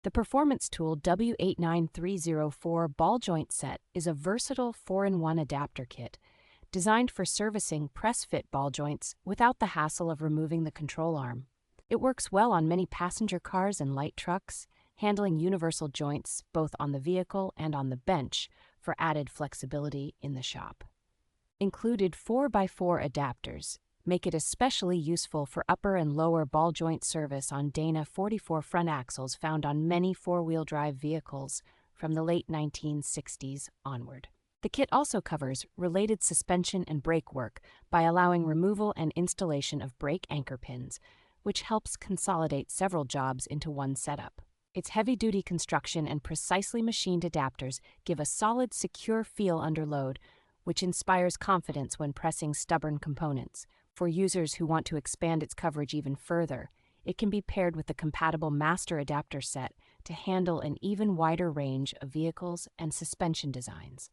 The performance tool W89304 ball joint set is a versatile 4-in-1 adapter kit designed for servicing press-fit ball joints without the hassle of removing the control arm. It works well on many passenger cars and light trucks, handling universal joints both on the vehicle and on the bench for added flexibility in the shop. Included 4x4 adapters make it especially useful for upper and lower ball joint service on Dana 44 front axles found on many four-wheel drive vehicles from the late 1960s onward. The kit also covers related suspension and brake work by allowing removal and installation of brake anchor pins, which helps consolidate several jobs into one setup. Its heavy-duty construction and precisely machined adapters give a solid, secure feel under load, which inspires confidence when pressing stubborn components. For users who want to expand its coverage even further, it can be paired with the compatible master adapter set to handle an even wider range of vehicles and suspension designs.